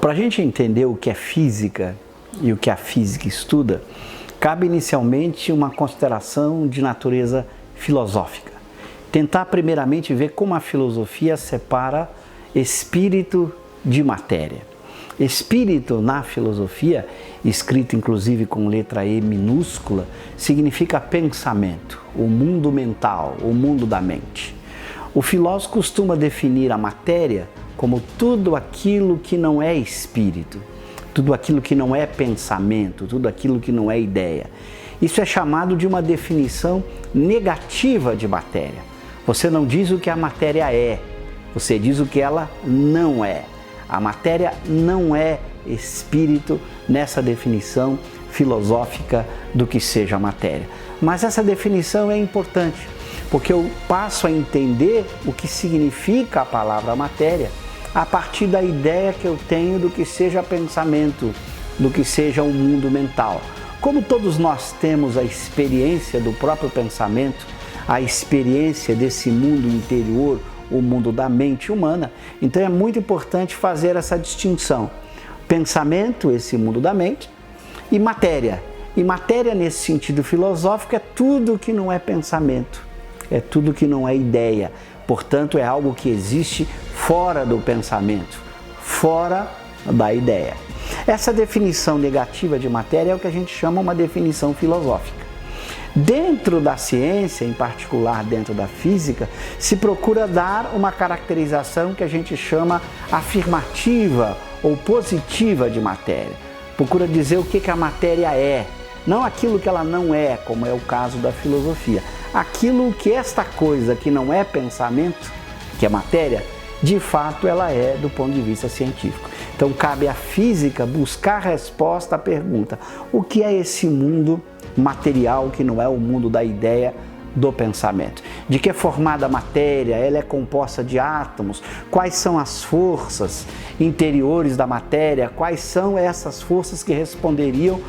Para a gente entender o que é física e o que a física estuda, cabe inicialmente uma consideração de natureza filosófica. Tentar primeiramente ver como a filosofia separa espírito de matéria. Espírito na filosofia, escrito inclusive com letra E minúscula, significa pensamento, o mundo mental, o mundo da mente. O filósofo costuma definir a matéria como tudo aquilo que não é espírito, tudo aquilo que não é pensamento, tudo aquilo que não é ideia. Isso é chamado de uma definição negativa de matéria. Você não diz o que a matéria é, você diz o que ela não é. A matéria não é espírito nessa definição filosófica do que seja a matéria. Mas essa definição é importante, porque eu passo a entender o que significa a palavra matéria a partir da ideia que eu tenho do que seja pensamento, do que seja o mundo mental. Como todos nós temos a experiência do próprio pensamento, a experiência desse mundo interior, o mundo da mente humana, então é muito importante fazer essa distinção. Pensamento, esse mundo da mente, e matéria. E matéria, nesse sentido filosófico, é tudo que não é pensamento, é tudo que não é ideia. Portanto, é algo que existe fora do pensamento, fora da ideia. Essa definição negativa de matéria é o que a gente chama uma definição filosófica. Dentro da ciência, em particular dentro da física, se procura dar uma caracterização que a gente chama afirmativa ou positiva de matéria. Procura dizer o que a matéria é, não aquilo que ela não é, como é o caso da filosofia. Aquilo que esta coisa que não é pensamento, que é matéria, de fato ela é do ponto de vista científico. Então cabe à física buscar resposta à pergunta: o que é esse mundo material que não é o mundo da ideia, do pensamento? De que é formada a matéria? Ela é composta de átomos? Quais são as forças interiores da matéria? Quais são essas forças que responderiam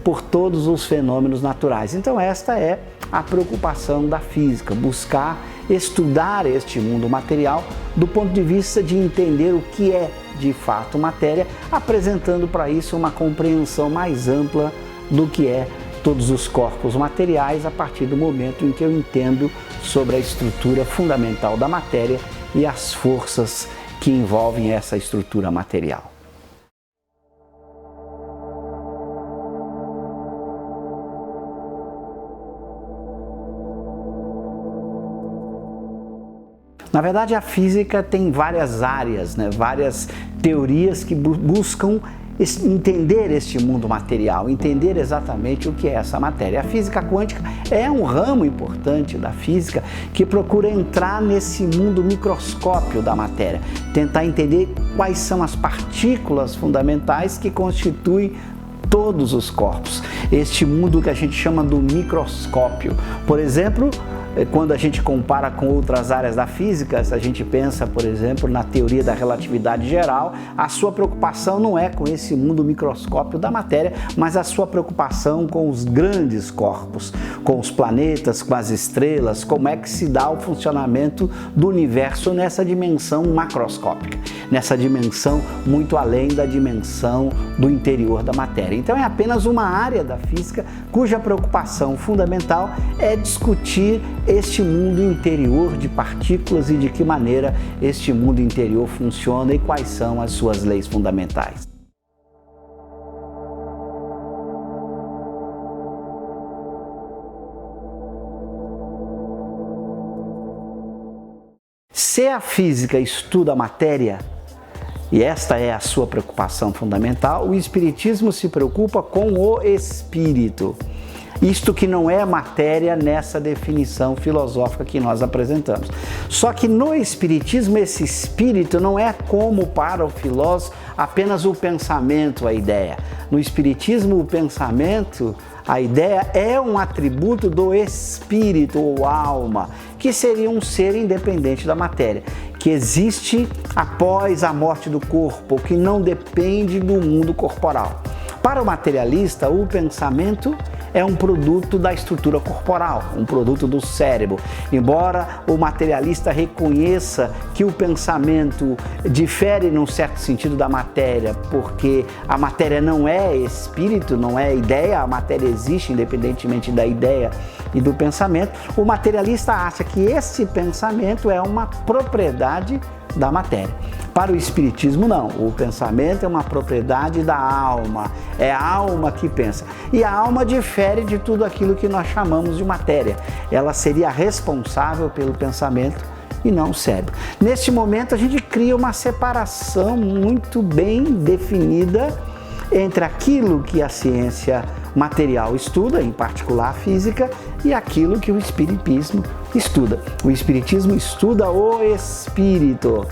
por todos os fenômenos naturais? Então esta é a preocupação da física, buscar estudar este mundo material do ponto de vista de entender o que é de fato matéria, apresentando para isso uma compreensão mais ampla do que é todos os corpos materiais a partir do momento em que eu entendo sobre a estrutura fundamental da matéria e as forças que envolvem essa estrutura material. Na verdade, a física tem várias áreas, várias teorias que buscam entender este mundo material, entender exatamente o que é essa matéria. A física quântica é um ramo importante da física que procura entrar nesse mundo microscópio da matéria, tentar entender quais são as partículas fundamentais que constituem todos os corpos. Este mundo que a gente chama do microscópio. Por exemplo, quando a gente compara com outras áreas da física, se a gente pensa, por exemplo, na teoria da relatividade geral, a sua preocupação não é com esse mundo microscópio da matéria, mas a sua preocupação com os grandes corpos, com os planetas, com as estrelas, como é que se dá o funcionamento do universo nessa dimensão macroscópica, nessa dimensão muito além da dimensão do interior da matéria. Então é apenas uma área da física cuja preocupação fundamental é discutir este mundo interior de partículas e de que maneira este mundo interior funciona e quais são as suas leis fundamentais. Se a física estuda a matéria, e esta é a sua preocupação fundamental, o espiritismo se preocupa com o espírito. Isto que não é matéria nessa definição filosófica que nós apresentamos. Só que no espiritismo esse espírito não é como para o filósofo apenas o pensamento, a ideia. No espiritismo o pensamento, a ideia é um atributo do espírito ou alma, que seria um ser independente da matéria, que existe após a morte do corpo, que não depende do mundo corporal. Para o materialista, o pensamento é um produto da estrutura corporal, um produto do cérebro. Embora o materialista reconheça que o pensamento difere num certo sentido da matéria, porque a matéria não é espírito, não é ideia, a matéria existe independentemente da ideia e do pensamento, o materialista acha que esse pensamento é uma propriedade da matéria. Para o espiritismo, não. O pensamento é uma propriedade da alma. É a alma que pensa. E a alma difere de tudo aquilo que nós chamamos de matéria. Ela seria responsável pelo pensamento e não o cérebro. Neste momento, a gente cria uma separação muito bem definida entre aquilo que a ciência material estuda, em particular a física, e aquilo que o espiritismo estuda. O espiritismo estuda o espírito,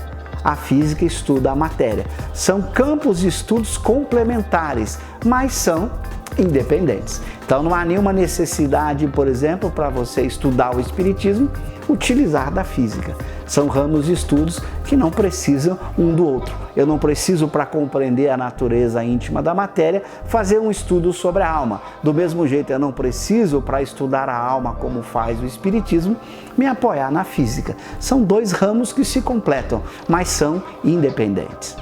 a física estuda a matéria. São campos de estudos complementares, mas são independentes. Então não há nenhuma necessidade, por exemplo, para você estudar o espiritismo, utilizar da física. São ramos de estudos que não precisam um do outro. Eu não preciso, para compreender a natureza íntima da matéria, fazer um estudo sobre a alma. Do mesmo jeito, eu não preciso, para estudar a alma como faz o espiritismo, me apoiar na física. São dois ramos que se completam, mas são independentes.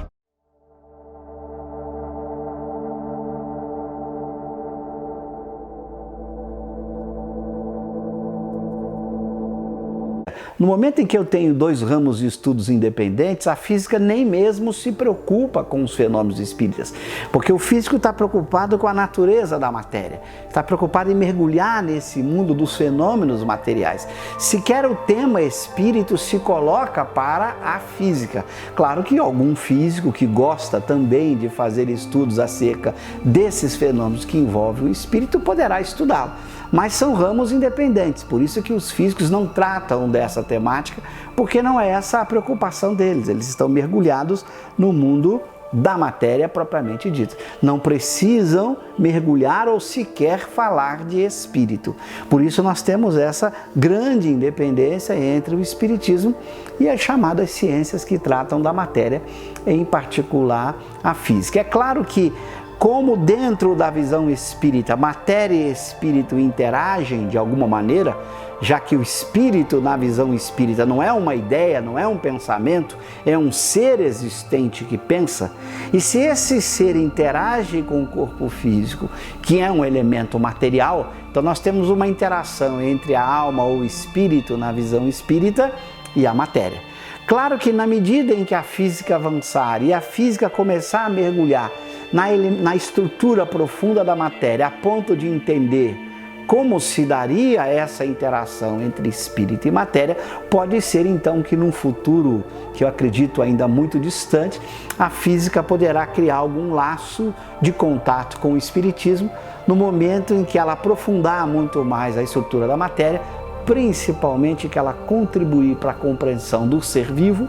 No momento em que eu tenho dois ramos de estudos independentes, a física nem mesmo se preocupa com os fenômenos espíritas, porque o físico está preocupado com a natureza da matéria, está preocupado em mergulhar nesse mundo dos fenômenos materiais. Sequer o tema espírito se coloca para a física. Claro que algum físico que gosta também de fazer estudos acerca desses fenômenos que envolvem o espírito poderá estudá-lo. Mas são ramos independentes, por isso que os físicos não tratam dessa temática, porque não é essa a preocupação deles. Eles estão mergulhados no mundo da matéria propriamente dita. Não precisam mergulhar ou sequer falar de espírito. Por isso nós temos essa grande independência entre o espiritismo e as chamadas ciências que tratam da matéria, em particular a física. É claro que, como dentro da visão espírita, matéria e espírito interagem de alguma maneira, já que o espírito na visão espírita não é uma ideia, não é um pensamento, é um ser existente que pensa, e se esse ser interage com o corpo físico, que é um elemento material, então nós temos uma interação entre a alma ou o espírito na visão espírita e a matéria. Claro que na medida em que a física avançar e a física começar a mergulhar na estrutura profunda da matéria, a ponto de entender como se daria essa interação entre espírito e matéria, pode ser então que num futuro, que eu acredito ainda muito distante, a física poderá criar algum laço de contato com o espiritismo, no momento em que ela aprofundar muito mais a estrutura da matéria, principalmente que ela contribuir para a compreensão do ser vivo,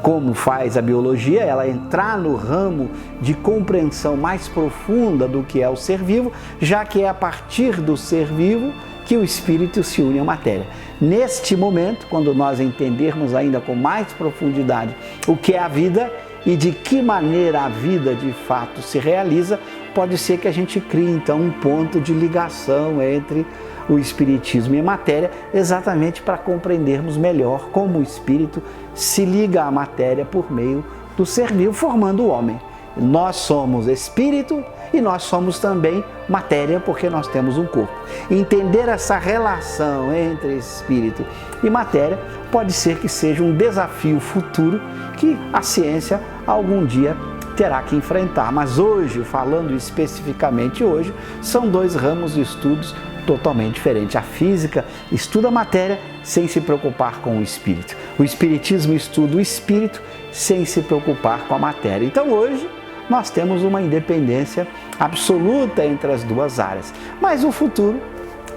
como faz a biologia, ela entrar no ramo de compreensão mais profunda do que é o ser vivo, já que é a partir do ser vivo que o espírito se une à matéria. Neste momento, quando nós entendermos ainda com mais profundidade o que é a vida e de que maneira a vida de fato se realiza, pode ser que a gente crie então um ponto de ligação entre o espiritismo e a matéria, exatamente para compreendermos melhor como o espírito se liga à matéria por meio do ser vivo, formando o homem. Nós somos espírito e nós somos também matéria, porque nós temos um corpo. Entender essa relação entre espírito e matéria pode ser que seja um desafio futuro que a ciência algum dia terá que enfrentar. Mas hoje, falando especificamente hoje, são dois ramos de estudos totalmente diferentes. A física estuda a matéria sem se preocupar com o espírito. O espiritismo estuda o espírito sem se preocupar com a matéria. Então hoje nós temos uma independência absoluta entre as duas áreas. Mas o futuro,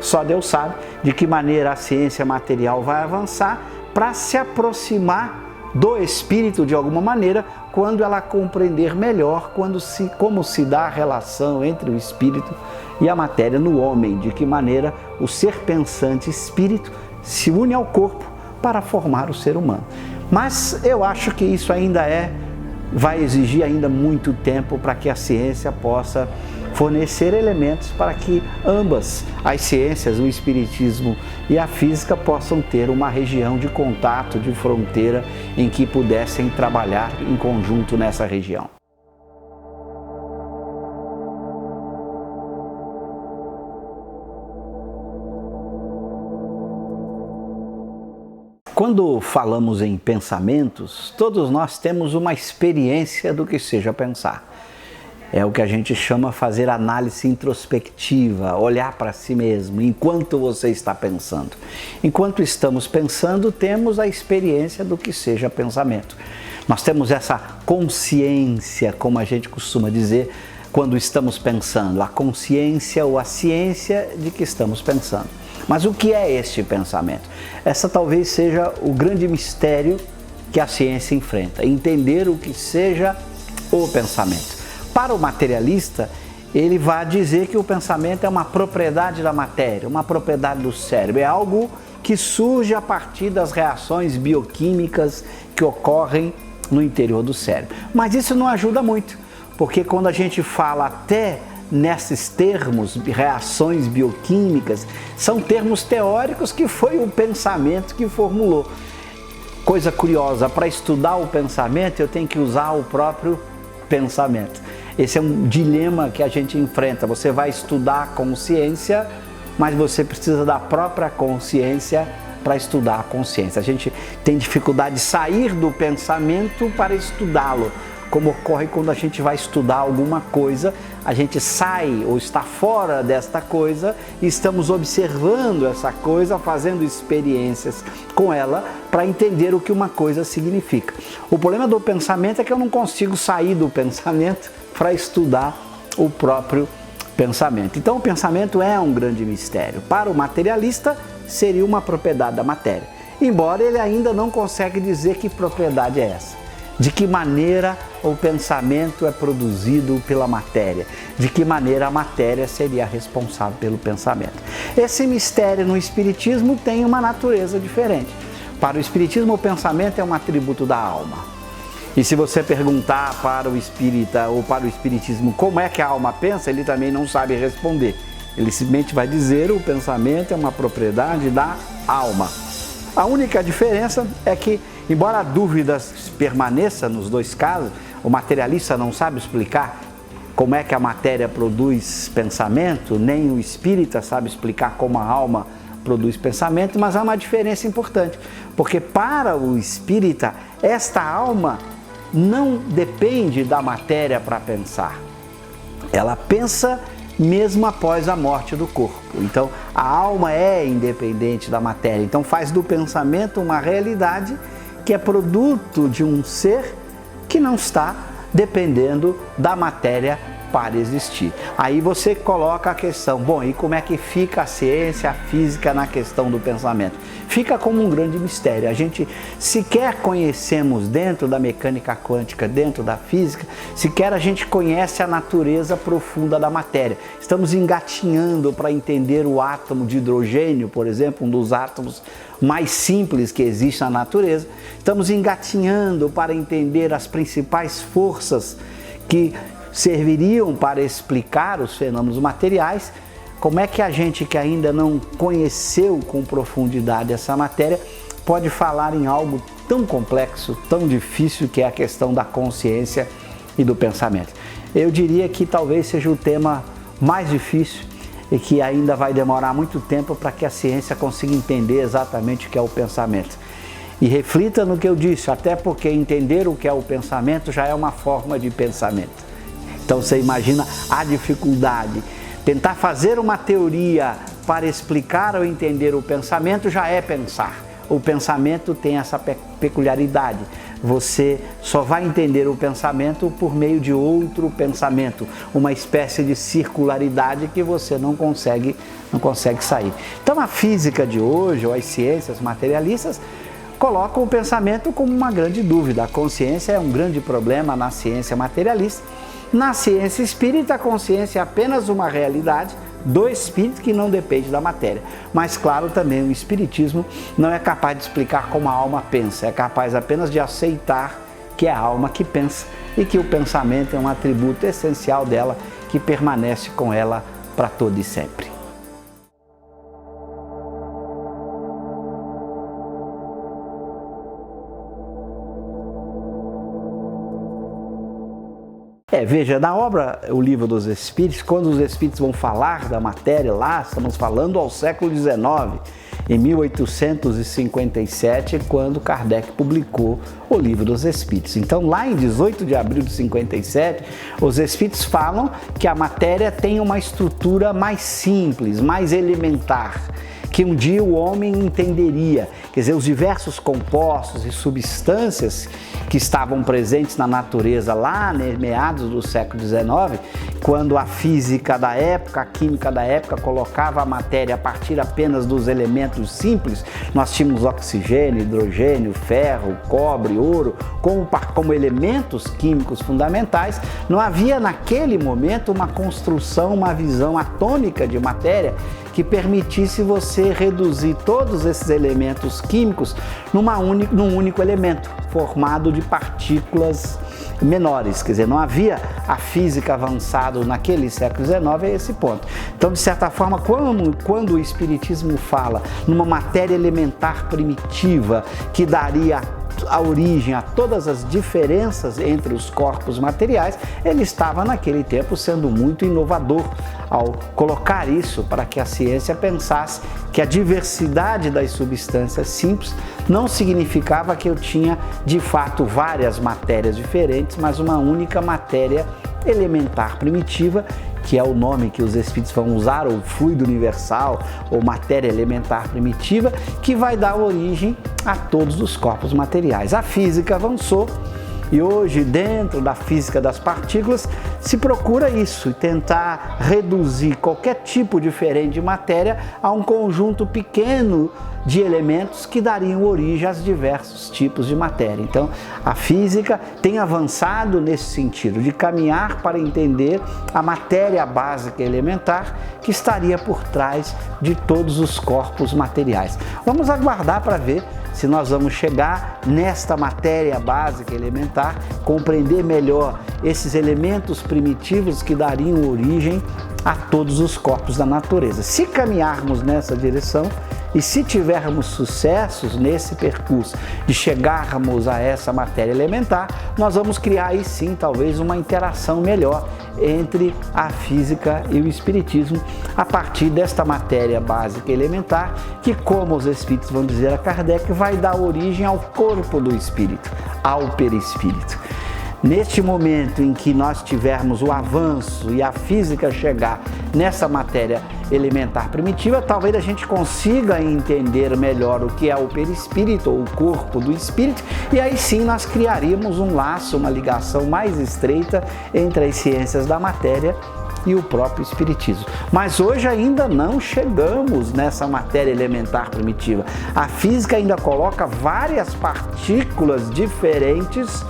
só Deus sabe de que maneira a ciência material vai avançar para se aproximar do espírito de alguma maneira, quando ela compreender melhor como se dá a relação entre o espírito e a matéria no homem, de que maneira o ser pensante espírito se une ao corpo para formar o ser humano. Mas eu acho que isso ainda vai exigir ainda muito tempo para que a ciência possa fornecer elementos para que ambas as ciências, o espiritismo e a física, possam ter uma região de contato, de fronteira, em que pudessem trabalhar em conjunto nessa região. Quando falamos em pensamentos, todos nós temos uma experiência do que seja pensar. É o que a gente chama fazer análise introspectiva, olhar para si mesmo, enquanto você está pensando. Enquanto estamos pensando, temos a experiência do que seja pensamento. Nós temos essa consciência, como a gente costuma dizer, quando estamos pensando, a consciência ou a ciência de que estamos pensando. Mas o que é este pensamento? Essa talvez seja o grande mistério que a ciência enfrenta, entender o que seja o pensamento. Para o materialista, ele vai dizer que o pensamento é uma propriedade da matéria, uma propriedade do cérebro, é algo que surge a partir das reações bioquímicas que ocorrem no interior do cérebro. Mas isso não ajuda muito, porque quando a gente fala até nesses termos, reações bioquímicas, são termos teóricos que foi o pensamento que formulou. Coisa curiosa, para estudar o pensamento eu tenho que usar o próprio pensamento. Esse é um dilema que a gente enfrenta. Você vai estudar a consciência, mas você precisa da própria consciência para estudar a consciência. A gente tem dificuldade de sair do pensamento para estudá-lo. Como ocorre quando a gente vai estudar alguma coisa, a gente sai ou está fora desta coisa e estamos observando essa coisa, fazendo experiências com ela para entender o que uma coisa significa. O problema do pensamento é que eu não consigo sair do pensamento para estudar o próprio pensamento. Então o pensamento é um grande mistério. Para o materialista seria uma propriedade da matéria, embora ele ainda não consegue dizer que propriedade é essa. De que maneira o pensamento é produzido pela matéria, de que maneira a matéria seria responsável pelo pensamento. Esse mistério no Espiritismo tem uma natureza diferente. Para o Espiritismo, o pensamento é um atributo da alma. E se você perguntar para o espírita ou para o Espiritismo como é que a alma pensa, ele também não sabe responder. Ele simplesmente vai dizer que o pensamento é uma propriedade da alma. A única diferença é que, embora a dúvida permaneça nos dois casos, o materialista não sabe explicar como é que a matéria produz pensamento, nem o espírita sabe explicar como a alma produz pensamento, mas há uma diferença importante, porque para o espírita, esta alma não depende da matéria para pensar. Ela pensa mesmo após a morte do corpo. Então, a alma é independente da matéria. Então, faz do pensamento uma realidade que é produto de um ser que não está dependendo da matéria para existir. Aí você coloca a questão, bom, e como é que fica a ciência, a física na questão do pensamento? Fica como um grande mistério. A gente sequer conhecemos dentro da mecânica quântica, dentro da física, sequer a gente conhece a natureza profunda da matéria. Estamos engatinhando para entender o átomo de hidrogênio, por exemplo, um dos átomos mais simples que existe na natureza. Estamos engatinhando para entender as principais forças que serviriam para explicar os fenômenos materiais. Como é que a gente que ainda não conheceu com profundidade essa matéria pode falar em algo tão complexo, tão difícil, que é a questão da consciência e do pensamento? Eu diria que talvez seja o tema mais difícil e que ainda vai demorar muito tempo para que a ciência consiga entender exatamente o que é o pensamento. E reflita no que eu disse, até porque entender o que é o pensamento já é uma forma de pensamento. Então você imagina a dificuldade. Tentar fazer uma teoria para explicar ou entender o pensamento já é pensar. O pensamento tem essa peculiaridade. Você só vai entender o pensamento por meio de outro pensamento, uma espécie de circularidade que você não consegue sair. Então a física de hoje, ou as ciências materialistas, colocam o pensamento como uma grande dúvida. A consciência é um grande problema na ciência materialista. Na ciência espírita, a consciência é apenas uma realidade do espírito que não depende da matéria. Mas, claro, também o espiritismo não é capaz de explicar como a alma pensa, é capaz apenas de aceitar que é a alma que pensa e que o pensamento é um atributo essencial dela que permanece com ela para todo e sempre. Veja, na obra O Livro dos Espíritos, quando os Espíritos vão falar da matéria lá, estamos falando ao século XIX, em 1857, quando Kardec publicou O Livro dos Espíritos. Então, lá em 18 de abril de 57, os Espíritos falam que a matéria tem uma estrutura mais simples, mais elementar, que um dia o homem entenderia. Quer dizer, os diversos compostos e substâncias que estavam presentes na natureza lá, né, meados do século XIX, quando a física da época, a química da época colocava a matéria a partir apenas dos elementos simples, nós tínhamos oxigênio, hidrogênio, ferro, cobre, ouro, como elementos químicos fundamentais, não havia naquele momento uma construção, uma visão atômica de matéria que permitisse você reduzir todos esses elementos químicos num único elemento, formado de partículas menores. Quer dizer, não havia a física avançada naquele século XIX a esse ponto. Então, de certa forma, quando o Espiritismo fala numa matéria elementar primitiva que daria a origem a todas as diferenças entre os corpos materiais, ele estava naquele tempo sendo muito inovador ao colocar isso para que a ciência pensasse que a diversidade das substâncias simples não significava que eu tinha de fato várias matérias diferentes, mas uma única matéria elementar primitiva, que é o nome que os Espíritos vão usar, ou fluido universal, ou matéria elementar primitiva, que vai dar origem a todos os corpos materiais. A física avançou e hoje, dentro da física das partículas, se procura isso, tentar reduzir qualquer tipo diferente de matéria a um conjunto pequeno de elementos que dariam origem aos diversos tipos de matéria. Então, a física tem avançado nesse sentido, de caminhar para entender a matéria básica elementar que estaria por trás de todos os corpos materiais. Vamos aguardar para ver se nós vamos chegar nesta matéria básica elementar, compreender melhor esses elementos primitivos que dariam origem a todos os corpos da natureza. Se caminharmos nessa direção e se tivermos sucessos nesse percurso de chegarmos a essa matéria elementar, nós vamos criar aí sim talvez uma interação melhor entre a física e o espiritismo a partir desta matéria básica elementar que, como os espíritos vão dizer a Kardec, vai dar origem ao corpo do espírito, ao perispírito. Neste momento em que nós tivermos o avanço e a física chegar nessa matéria elementar primitiva, talvez a gente consiga entender melhor o que é o perispírito ou o corpo do espírito, e aí sim nós criaríamos um laço, uma ligação mais estreita entre as ciências da matéria e o próprio espiritismo. Mas hoje ainda não chegamos nessa matéria elementar primitiva. A física ainda coloca várias partículas diferentes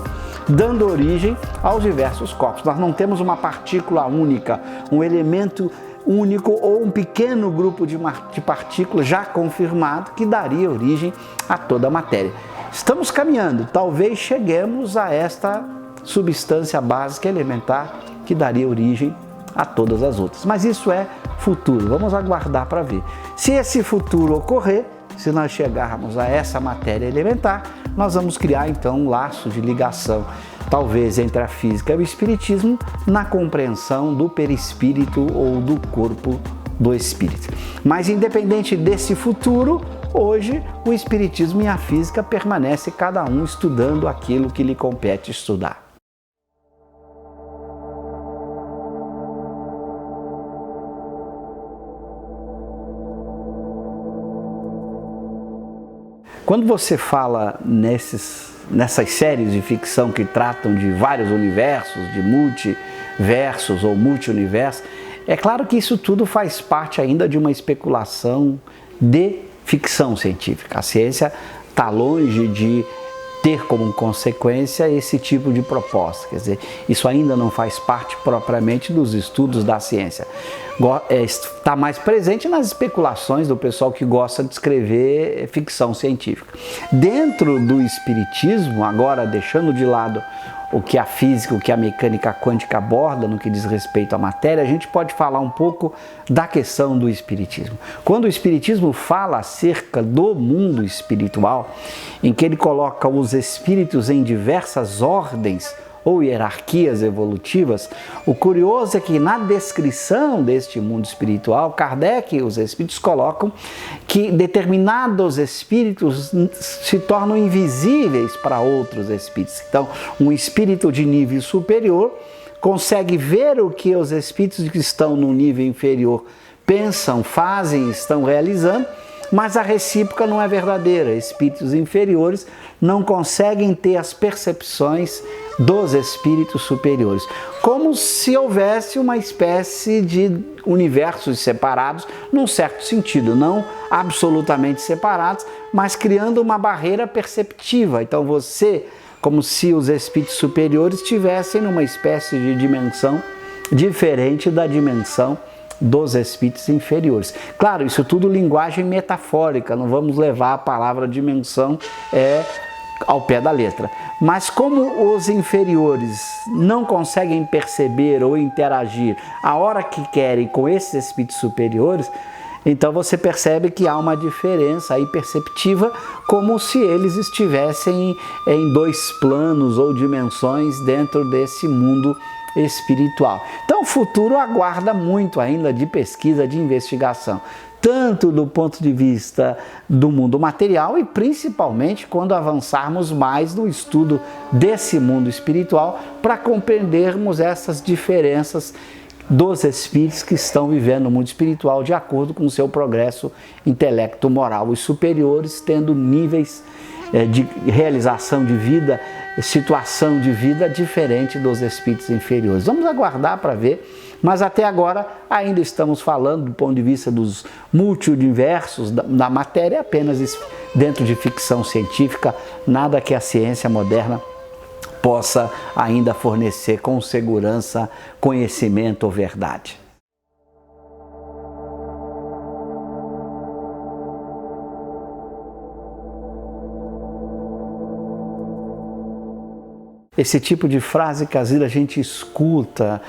dando origem aos diversos corpos. Nós não temos uma partícula única, um elemento único ou um pequeno grupo de partículas já confirmado que daria origem a toda a matéria. Estamos caminhando, talvez cheguemos a esta substância básica elementar que daria origem a todas as outras. Mas isso é futuro, vamos aguardar para ver. Se esse futuro ocorrer, se nós chegarmos a essa matéria elementar, nós vamos criar então um laço de ligação, talvez entre a física e o espiritismo, na compreensão do perispírito ou do corpo do espírito. Mas independente desse futuro, hoje o espiritismo e a física permanecem cada um estudando aquilo que lhe compete estudar. Quando você fala nessas séries de ficção que tratam de vários universos, de multiversos ou multiuniversos, é claro que isso tudo faz parte ainda de uma especulação de ficção científica. A ciência está longe de ter como consequência esse tipo de proposta. Quer dizer, isso ainda não faz parte propriamente dos estudos da ciência. Está mais presente nas especulações do pessoal que gosta de escrever ficção científica. Dentro do espiritismo, agora deixando de lado o que a física, o que a mecânica quântica aborda no que diz respeito à matéria, a gente pode falar um pouco da questão do espiritismo. Quando o espiritismo fala acerca do mundo espiritual, em que ele coloca os espíritos em diversas ordens ou hierarquias evolutivas, o curioso é que na descrição deste mundo espiritual, Kardec e os espíritos colocam que determinados espíritos se tornam invisíveis para outros espíritos. Então, um espírito de nível superior consegue ver o que os espíritos que estão no nível inferior pensam, fazem, estão realizando, mas a recíproca não é verdadeira. Espíritos inferiores não conseguem ter as percepções dos espíritos superiores, como se houvesse uma espécie de universos separados, num certo sentido, não absolutamente separados, mas criando uma barreira perceptiva. Então você, como se os espíritos superiores estivessem numa espécie de dimensão diferente da dimensão dos espíritos inferiores. Claro, isso tudo linguagem metafórica, não vamos levar a palavra dimensão ao pé da letra. Mas como os inferiores não conseguem perceber ou interagir a hora que querem com esses espíritos superiores, então você percebe que há uma diferença aí perceptiva, como se eles estivessem em dois planos ou dimensões dentro desse mundo espiritual. Então o futuro aguarda muito ainda de pesquisa, de investigação, tanto do ponto de vista do mundo material e principalmente quando avançarmos mais no estudo desse mundo espiritual para compreendermos essas diferenças dos espíritos que estão vivendo no mundo espiritual de acordo com o seu progresso intelecto-moral. Os superiores tendo níveis de realização de vida, situação de vida diferente dos espíritos inferiores. Vamos aguardar para ver, mas até agora ainda estamos falando do ponto de vista dos multiuniversos da matéria, apenas dentro de ficção científica, nada que a ciência moderna possa ainda fornecer com segurança, conhecimento ou verdade. Esse tipo de frase que às vezes a gente escuta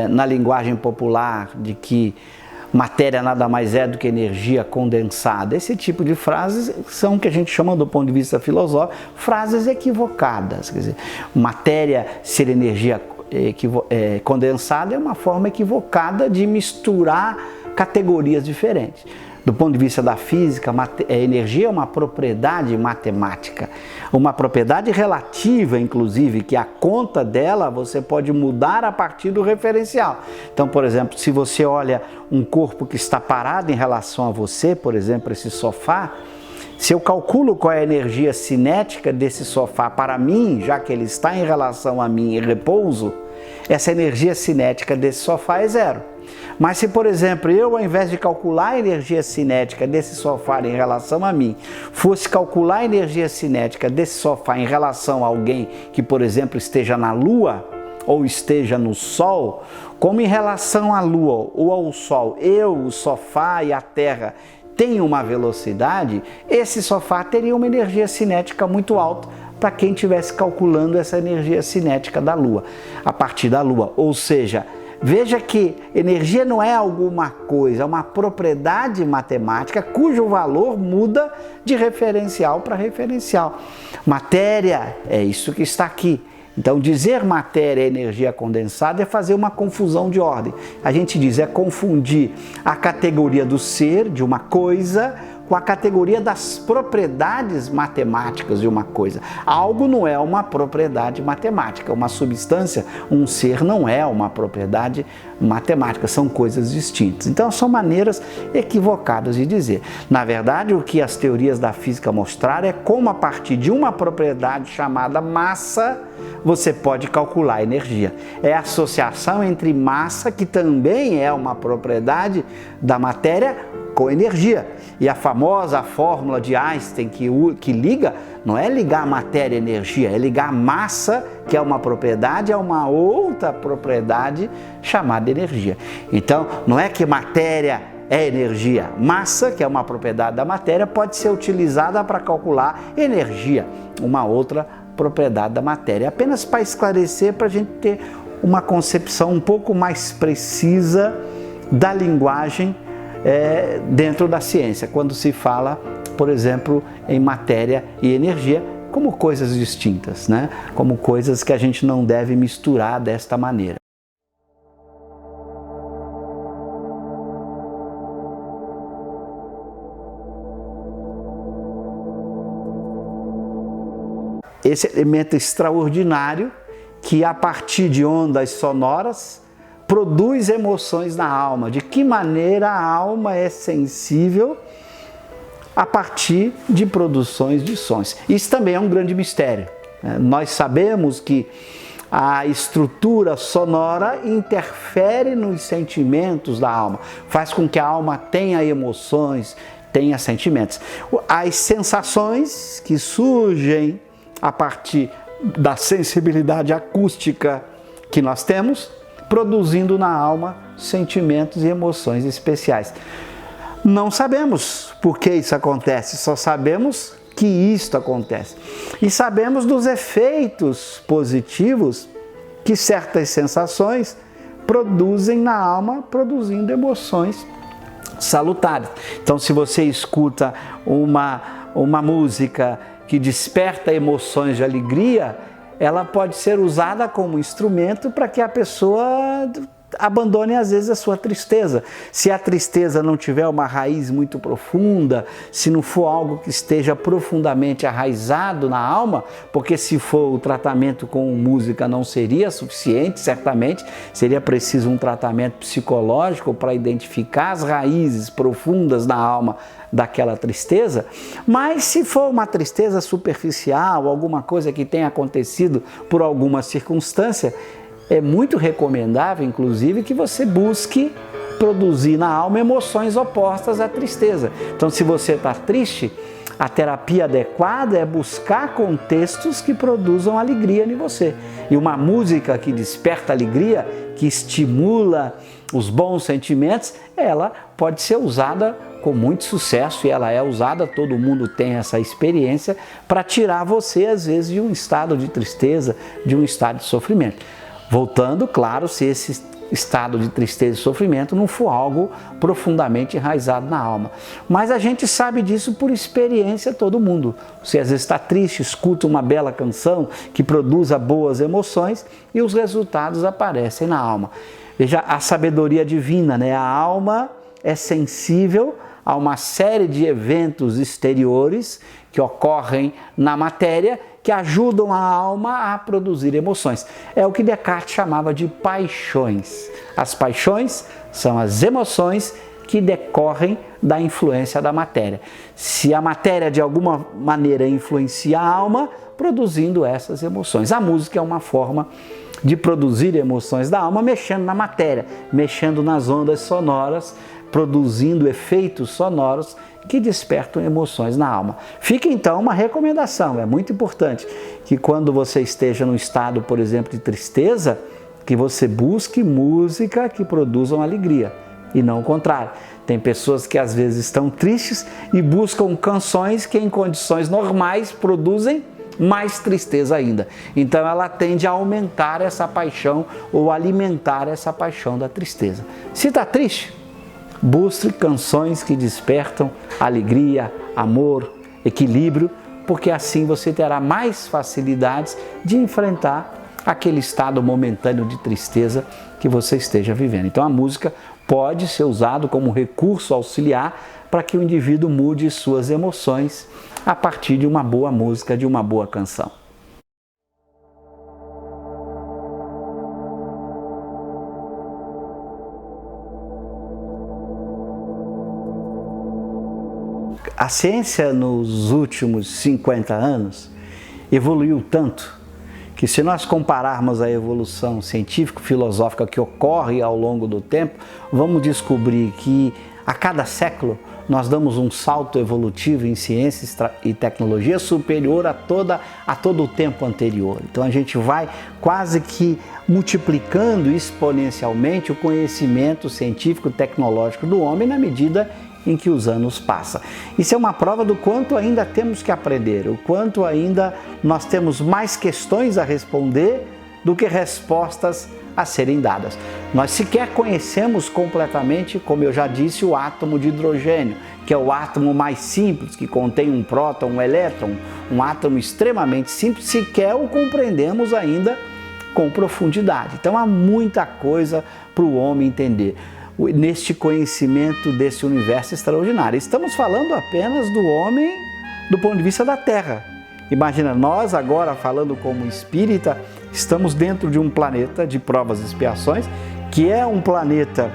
na linguagem popular, de que matéria nada mais é do que energia condensada. Esse tipo de frases são o que a gente chama, do ponto de vista filosófico, frases equivocadas. Quer dizer, matéria ser energia condensada é uma forma equivocada de misturar categorias diferentes. Do ponto de vista da física, a energia é uma propriedade matemática, uma propriedade relativa, inclusive, que a conta dela você pode mudar a partir do referencial. Então, por exemplo, se você olha um corpo que está parado em relação a você, por exemplo, esse sofá, se eu calculo qual é a energia cinética desse sofá para mim, já que ele está em relação a mim em repouso, essa energia cinética desse sofá é zero. Mas se, por exemplo, eu, ao invés de calcular a energia cinética desse sofá em relação a mim, fosse calcular a energia cinética desse sofá em relação a alguém que, por exemplo, esteja na Lua ou esteja no Sol, como em relação à Lua ou ao Sol, eu, o sofá e a Terra têm uma velocidade, esse sofá teria uma energia cinética muito alta para quem estivesse calculando essa energia cinética da Lua, a partir da Lua. Ou seja, veja que energia não é alguma coisa, é uma propriedade matemática cujo valor muda de referencial para referencial. Matéria é isso que está aqui. Então, dizer matéria é energia condensada é fazer uma confusão de ordem. A gente diz, é confundir a categoria do ser, de uma coisa, com a categoria das propriedades matemáticas de uma coisa. Algo não é uma propriedade matemática, uma substância, um ser não é uma propriedade matemática, são coisas distintas. Então são maneiras equivocadas de dizer. Na verdade, o que as teorias da física mostraram é como a partir de uma propriedade chamada massa, você pode calcular a energia. É a associação entre massa, que também é uma propriedade da matéria, com energia. E a famosa fórmula de Einstein que liga, não é ligar matéria e energia, é ligar massa, que é uma propriedade, a uma outra propriedade chamada energia. Então, não é que matéria é energia. Massa, que é uma propriedade da matéria, pode ser utilizada para calcular energia, uma outra propriedade da matéria. Apenas para esclarecer, para a gente ter uma concepção um pouco mais precisa da linguagem dentro da ciência, quando se fala, por exemplo, em matéria e energia, como coisas distintas, né? Como coisas que a gente não deve misturar desta maneira. Esse elemento extraordinário que, a partir de ondas sonoras, produz emoções na alma. De que maneira a alma é sensível a partir de produções de sons? Isso também é um grande mistério. Nós sabemos que a estrutura sonora interfere nos sentimentos da alma, faz com que a alma tenha emoções, tenha sentimentos. As sensações que surgem a partir da sensibilidade acústica que nós temos, produzindo na alma sentimentos e emoções especiais. Não sabemos por que isso acontece, só sabemos que isto acontece. E sabemos dos efeitos positivos que certas sensações produzem na alma, produzindo emoções salutares. Então, se você escuta uma música que desperta emoções de alegria, ela pode ser usada como instrumento para que a pessoa abandone às vezes a sua tristeza. Se a tristeza não tiver uma raiz muito profunda, se não for algo que esteja profundamente arraizado na alma, porque se for o tratamento com música não seria suficiente, certamente seria preciso um tratamento psicológico para identificar as raízes profundas na alma daquela tristeza. Mas se for uma tristeza superficial, alguma coisa que tenha acontecido por alguma circunstância, é muito recomendável, inclusive, que você busque produzir na alma emoções opostas à tristeza. Então, se você está triste, a terapia adequada é buscar contextos que produzam alegria em você. E uma música que desperta alegria, que estimula os bons sentimentos, ela pode ser usada com muito sucesso, e ela é usada, todo mundo tem essa experiência, para tirar você, às vezes, de um estado de tristeza, de um estado de sofrimento. Voltando, claro, se esse estado de tristeza e sofrimento não for algo profundamente enraizado na alma. Mas a gente sabe disso por experiência, todo mundo. Você às vezes está triste, escuta uma bela canção que produza boas emoções e os resultados aparecem na alma. Veja a sabedoria divina, né? A alma é sensível a uma série de eventos exteriores que ocorrem na matéria, que ajudam a alma a produzir emoções. É o que Descartes chamava de paixões. As paixões são as emoções que decorrem da influência da matéria. Se a matéria de alguma maneira influencia a alma, produzindo essas emoções. A música é uma forma de produzir emoções da alma, mexendo na matéria, mexendo nas ondas sonoras, produzindo efeitos sonoros que despertam emoções na alma. Fica então uma recomendação, é muito importante que quando você esteja num estado, por exemplo, de tristeza, que você busque música que produzam alegria e não o contrário. Tem pessoas que às vezes estão tristes e buscam canções que em condições normais produzem mais tristeza ainda. Então ela tende a aumentar essa paixão ou alimentar essa paixão da tristeza. Se está triste, busque canções que despertam alegria, amor, equilíbrio, porque assim você terá mais facilidades de enfrentar aquele estado momentâneo de tristeza que você esteja vivendo. Então a música pode ser usada como recurso auxiliar para que o indivíduo mude suas emoções a partir de uma boa música, de uma boa canção. A ciência nos últimos 50 anos evoluiu tanto que, se nós compararmos a evolução científico-filosófica que ocorre ao longo do tempo, vamos descobrir que a cada século nós damos um salto evolutivo em ciências e tecnologia superior a todo o tempo anterior. Então a gente vai quase que multiplicando exponencialmente o conhecimento científico-tecnológico do homem na medida em que os anos passam. Isso é uma prova do quanto ainda temos que aprender, o quanto ainda nós temos mais questões a responder do que respostas a serem dadas. Nós sequer conhecemos completamente, como eu já disse, o átomo de hidrogênio, que é o átomo mais simples, que contém um próton, um elétron, um átomo extremamente simples, sequer o compreendemos ainda com profundidade. Então há muita coisa para o homem entender neste conhecimento desse universo extraordinário. Estamos falando apenas do homem do ponto de vista da Terra. Imagina, nós agora falando como espírita, estamos dentro de um planeta de provas e expiações, que é um planeta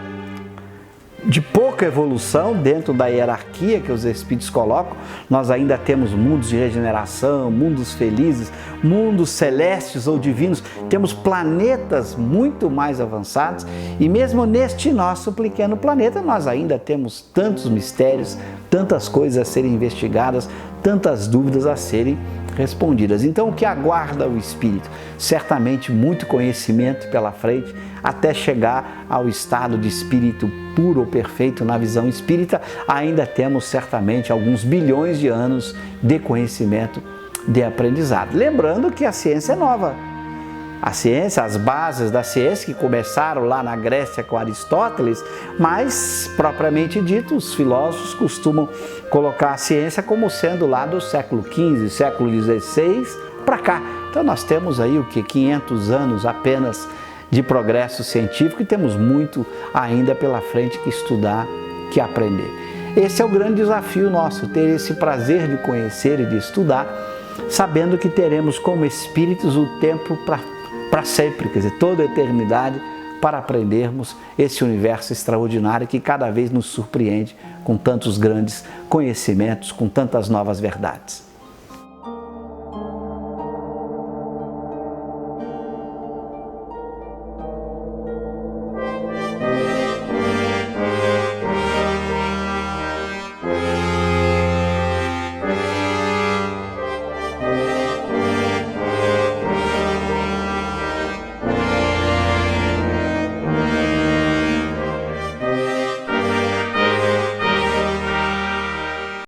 de pouca evolução dentro da hierarquia que os espíritos colocam. Nós ainda temos mundos de regeneração, mundos felizes, mundos celestes ou divinos, temos planetas muito mais avançados e mesmo neste nosso pequeno planeta nós ainda temos tantos mistérios, tantas coisas a serem investigadas, tantas dúvidas a serem respondidas. Então, o que aguarda o espírito? Certamente muito conhecimento pela frente, até chegar ao estado de espírito puro ou perfeito na visão espírita. Ainda temos certamente alguns bilhões de anos de conhecimento, de aprendizado. Lembrando que a ciência é nova. A ciência, as bases da ciência que começaram lá na Grécia com Aristóteles, mas propriamente dito, os filósofos costumam colocar a ciência como sendo lá do século XV, século XVI para cá. Então nós temos aí o que? 500 anos apenas de progresso científico e temos muito ainda pela frente que estudar, que aprender. Esse é o grande desafio nosso, ter esse prazer de conhecer e de estudar, sabendo que teremos como espíritos o tempo para sempre, quer dizer, toda a eternidade, para aprendermos esse universo extraordinário que cada vez nos surpreende com tantos grandes conhecimentos, com tantas novas verdades.